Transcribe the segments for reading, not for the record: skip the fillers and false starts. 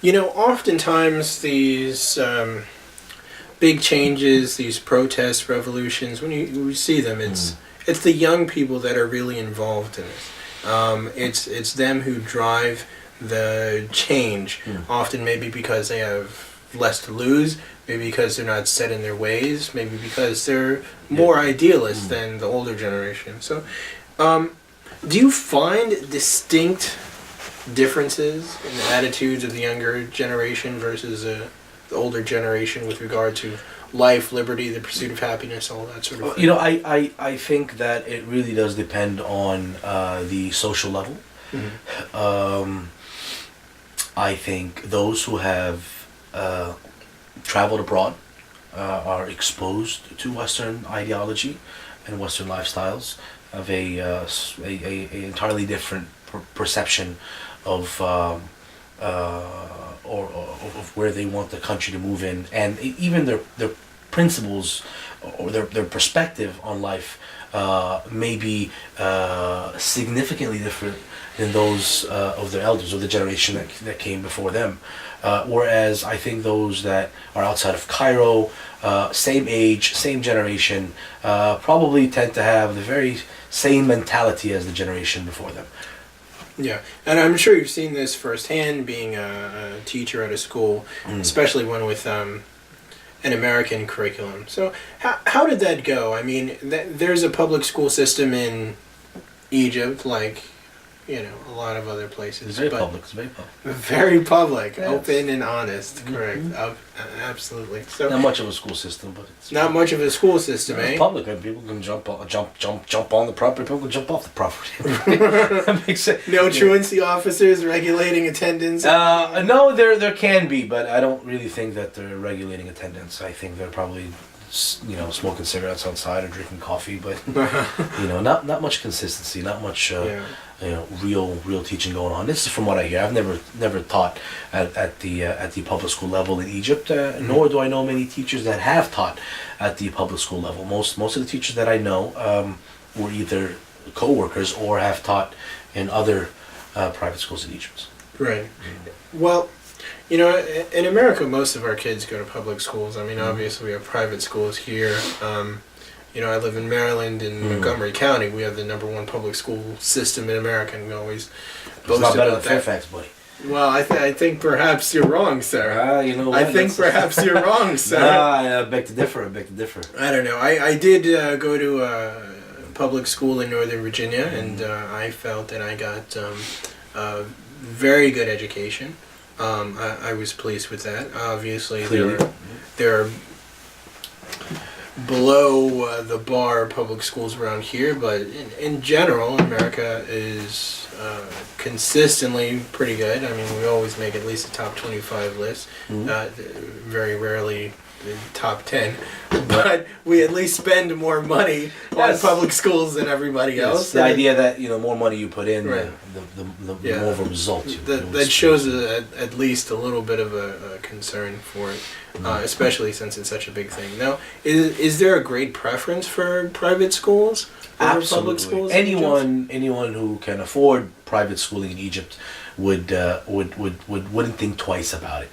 Oftentimes these big changes, these protest revolutions, when you see them, it's the young people that are really involved in it. It's them who drive the change, often maybe because they have less to lose, maybe because they're not set in their ways, maybe because they're more idealist than the older generation. So, do you find distinct differences in the attitudes of the younger generation versus the older generation with regard to life, liberty, the pursuit of happiness, all that sort of thing? I think that it really does depend on the social level. I think those who have traveled abroad are exposed to Western ideology and Western lifestyles, have a entirely different perception of of where they want the country to move in, and even their principles or their perspective on life may be significantly different than those of their elders or the generation that came before them. Whereas I think those that are outside of Cairo, same age, same generation, probably tend to have the very same mentality as the generation before them. Yeah, and I'm sure you've seen this firsthand being a teacher at a school, especially one with an American curriculum. So how did that go? I mean, there's a public school system in Egypt, like, a lot of other places. It's very public. It's very public. Very public, yes. Open and honest, correct. Absolutely. So not much of a school system, but it's not much of a school system, it's eh? public, and people can jump on the property. People can jump off the property. That makes sense. No truancy officers regulating attendance. No, there can be, but I don't really think that they're regulating attendance. I think they're probably smoking cigarettes outside or drinking coffee, but not much consistency, not much real teaching going on. This is from what I hear. I've never taught at the public school level in Egypt, nor do I know many teachers that have taught at the public school level. Most of the teachers that I know were either co-workers or have taught in other private schools in Egypt. Right. Well, in America, most of our kids go to public schools. I mean, obviously we have private schools here. I live in Maryland, in Montgomery County. We have the #1 public school system in America, and we always boast not better about than that. Fairfax, buddy. Well, I think perhaps you're wrong, sir. You know what? I think perhaps you're wrong, sir. I beg to differ. I don't know. I did go to a public school in Northern Virginia, and I felt that I got a very good education. I was pleased with that. Obviously, there are below the bar public schools around here, but in general, America is consistently pretty good. I mean, we always make at least a top 25 list. Very rarely the top 10, but we at least spend more money on public schools than everybody else. The idea that more money you put in, right. the more of a result that shows at least a little bit of a concern for it, especially since it's such a big thing. Now, is there a great preference for private schools over public schools? Anyone who can afford private schooling in Egypt wouldn't think twice about it.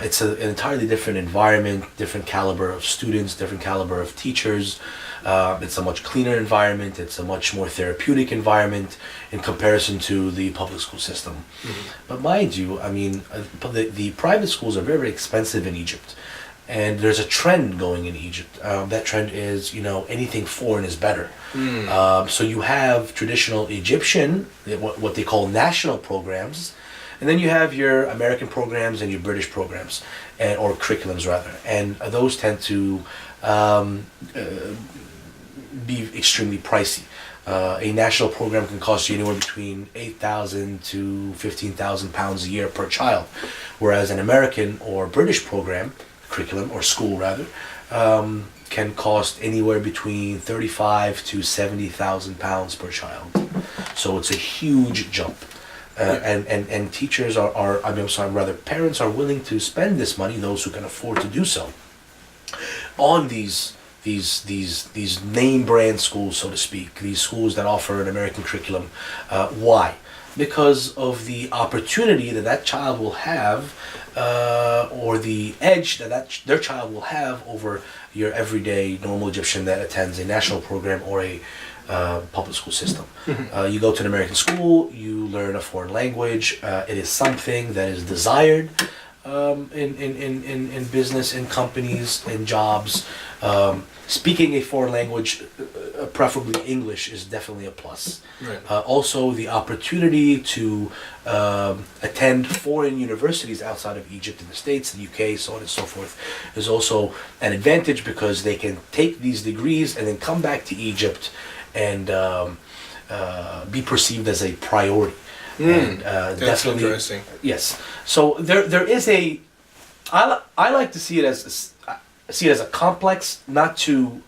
It's an entirely different environment, different caliber of students, different caliber of teachers. It's a much cleaner environment. It's a much more therapeutic environment in comparison to the public school system. But mind you, I mean, the private schools are very, very expensive in Egypt. And there's a trend going in Egypt. That trend is, anything foreign is better. So you have traditional Egyptian, what they call national programs, and then you have your American programs and your British programs, or curriculums rather. And those tend to be extremely pricey. A national program can cost you anywhere between 8,000 to 15,000 pounds a year per child, whereas an American or British program, curriculum or school rather, can cost anywhere between 35 to 70,000 pounds per child. So it's a huge jump. And teachers parents are willing to spend this money, those who can afford to do so, on these these name brand schools, so to speak, these schools that offer an American curriculum. Why? Because of the opportunity that that child will have, or the edge that their child will have over your everyday normal Egyptian that attends a national program or a public school system. You go to an American school, you learn a foreign language. It is something that is desired in business, in companies, in jobs. Speaking a foreign language, preferably English, is definitely a plus. Right. Also, the opportunity to attend foreign universities outside of Egypt, in the States, the UK, so on and so forth, is also an advantage because they can take these degrees and then come back to Egypt and be perceived as a priority. And That's definitely interesting. yes. So there is a. I like to see it as a complex, not to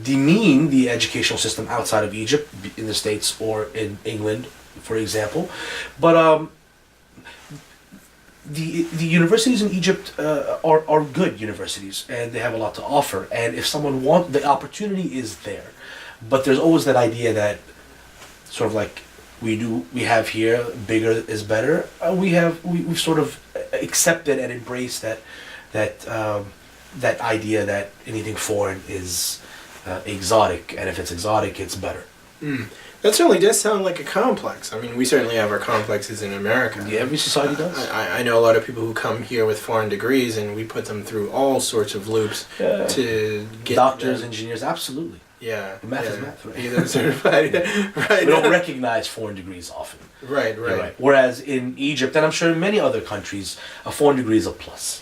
demean the educational system outside of Egypt, in the States or in England, for example, but the universities in Egypt are good universities, and they have a lot to offer. And if someone wants, the opportunity is there, but there's always that idea that sort of like we have here, bigger is better. We've sort of accepted and embraced that idea that anything foreign is exotic, and if it's exotic, it's better. That certainly does sound like a complex. I mean, we certainly have our complexes in America. Yeah, every society does. I know a lot of people who come here with foreign degrees, and we put them through all sorts of loops to get Doctors, them. engineers, absolutely. Yeah, Math yeah. is math, right? Either certified, right? We don't recognize foreign degrees often. Right, You're right. Whereas in Egypt, and I'm sure in many other countries, a foreign degree is a plus,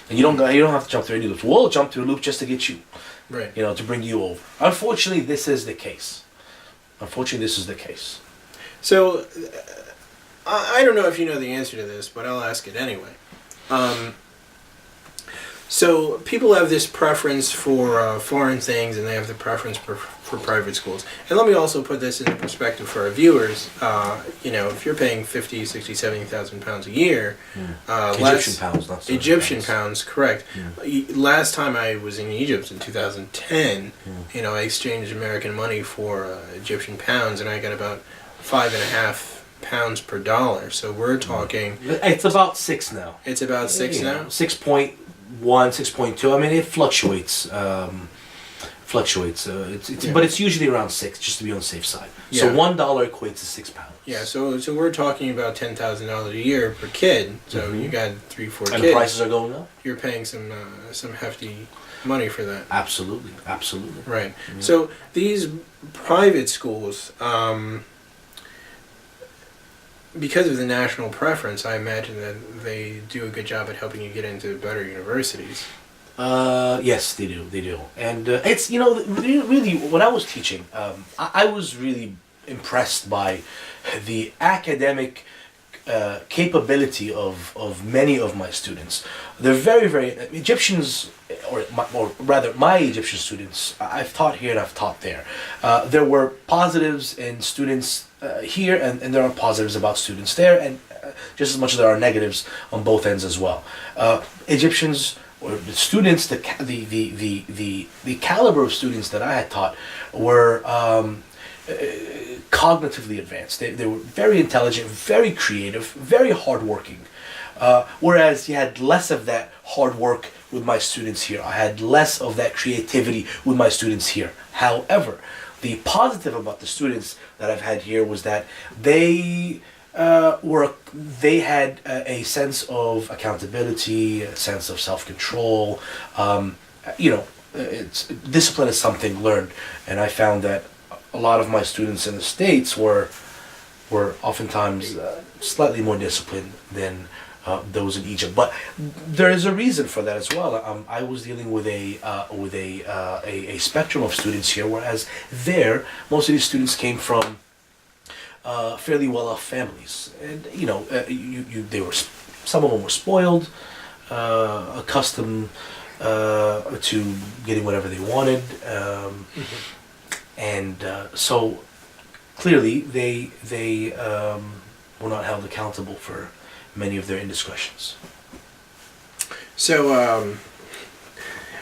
and you don't have to jump through any loops. We'll jump through a loop just to get you, Right. to bring you over. Unfortunately, this is the case. So, I don't know if you know the answer to this, but I'll ask it anyway. So people have this preference for foreign things, and they have the preference for private schools. And let me also put this into perspective for our viewers. If you're paying 50, 60, 70,000 pounds a year, Egyptian pounds, not so Egyptian pounds, correct. Last time I was in Egypt in 2010, I exchanged American money for Egyptian pounds, and I got about 5.5 pounds per dollar. So we're talking. It's about 6 now. It's about 6 now. 6.1, 6.2. I mean, it fluctuates. But it's usually around 6, just to be on the safe side. Yeah. So $1 equates to 6 pounds. Yeah, so we're talking about $10,000 a year per kid. So you got 3, 4 kids. And the prices are going up. You're paying some hefty money for that. Absolutely. Right. Yeah. So these private schools, because of the national preference, I imagine that they do a good job at helping you get into better universities. Yes, they do. And it's, really, when I was teaching, I was really impressed by the academic capability of many of my students. They're very, very Egyptians, or rather my Egyptian students. I've taught here and I've taught there. There were positives in students here, and there are positives about students there, and just as much as there are negatives on both ends as well. Egyptians, or the students, the caliber of students that I had taught were cognitively advanced. They were very intelligent, very creative, very hardworking. Whereas you had less of that hard work with my students here. I had less of that creativity with my students here. However, the positive about the students that I've had here was that they had a sense of accountability, a sense of self-control. Discipline is something learned, and I found that a lot of my students in the States were oftentimes slightly more disciplined than those in Egypt. But there is a reason for that as well. I was dealing with a spectrum of students here, whereas there most of these students came from fairly well-off families, and some of them were spoiled, accustomed to getting whatever they wanted, and so clearly they were not held accountable for many of their indiscretions. So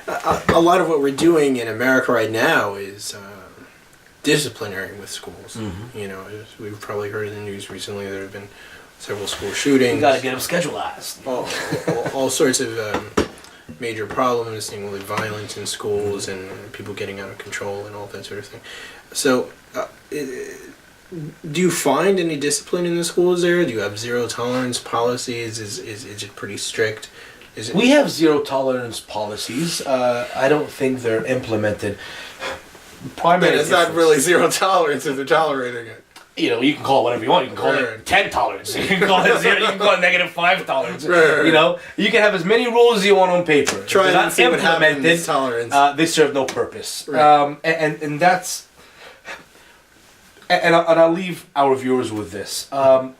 a lot of what we're doing in America right now is disciplinary with schools. You know, we've probably heard in the news recently there have been several school shootings. You got to get them scheduled. All sorts of major problems, with violence in schools and people getting out of control and all that sort of thing. So, do you find any discipline in the schools there? Do you have zero tolerance policies? Is it pretty strict? We have zero tolerance policies. I don't think they're implemented. Primary it's not really zero tolerance if they're tolerating it. You know, you can call it whatever you want. You can call it 10 tolerance. You can call it 0. You can call it -5 tolerance. Right. You know, you can have as many rules as you want on paper. Try if and see what happens. Tolerance. They serve no purpose. Right. And that's. And I'll leave our viewers with this.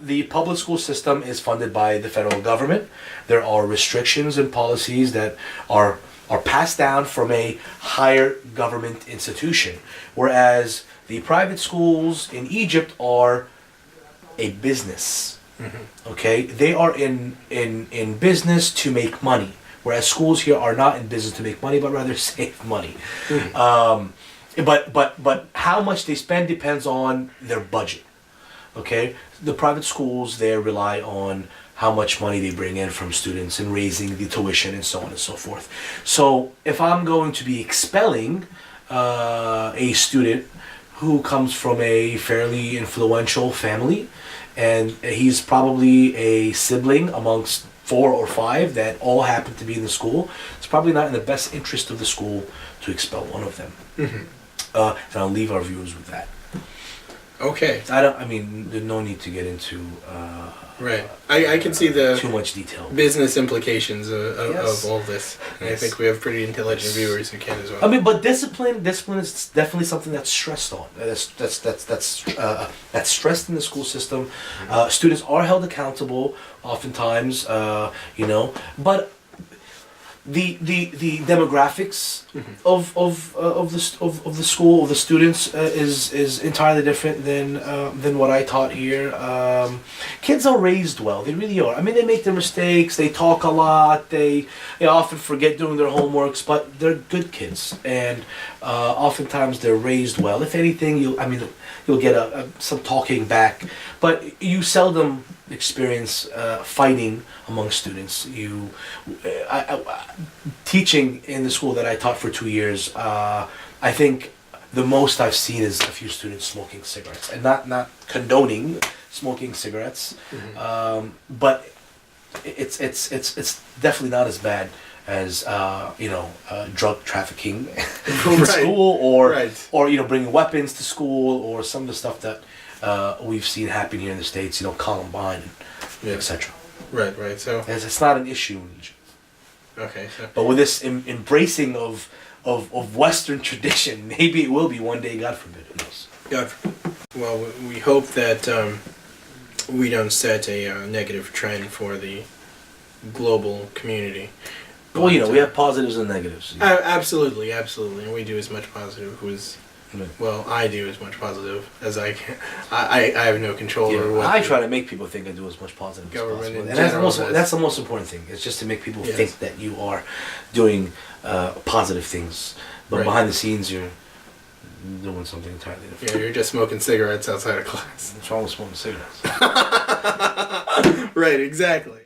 The public school system is funded by the federal government. There are restrictions and policies that are passed down from a higher government institution, whereas the private schools in Egypt are a business. Okay, they are in business to make money, whereas schools here are not in business to make money, but rather save money. But how much they spend depends on their budget. Okay, the private schools there rely on how much money they bring in from students and raising the tuition and so on and so forth. So if I'm going to be expelling a student who comes from a fairly influential family, and he's probably a sibling amongst 4 or 5 that all happen to be in the school, it's probably not in the best interest of the school to expel one of them. And I'll leave our viewers with that. Okay. There's no need to get into right. I can see the too much detail. Business implications of Yes. all this. And I Yes. think we have pretty intelligent viewers who can as well. But discipline is definitely something that's stressed on. That's stressed in the school system. Students are held accountable, oftentimes. But the demographics of the school, of the students, is entirely different than what I taught here. Kids are raised well; they really are. They make their mistakes. They talk a lot. They often forget doing their homeworks, but they're good kids, and oftentimes they're raised well. If anything, you'll get some talking back, but you seldom experience fighting among students. Teaching in the school that I taught for 2 years, I think the most I've seen is a few students smoking cigarettes, and not condoning smoking cigarettes, but it's definitely not as bad as drug trafficking in school, or bringing weapons to school, or some of the stuff that we've seen happen here in the States, Columbine, etc. Right. So it's not an issue in Egypt. Okay. So. But with this embracing of Western tradition, maybe it will be one day. God forbid. Who knows? God. Well, we hope that we don't set a negative trend for the global community. Well, we have positives and negatives. Absolutely, and we do as much positive Well, I do as much positive as I can. I have no control over what. I try to make people think I do as much positive as possible. And that's the most important thing. It's just to make people think that you are doing positive things, but behind the scenes you're doing something entirely different. Yeah, you're just smoking cigarettes outside of class. What's wrong with smoking cigarettes? Right, exactly.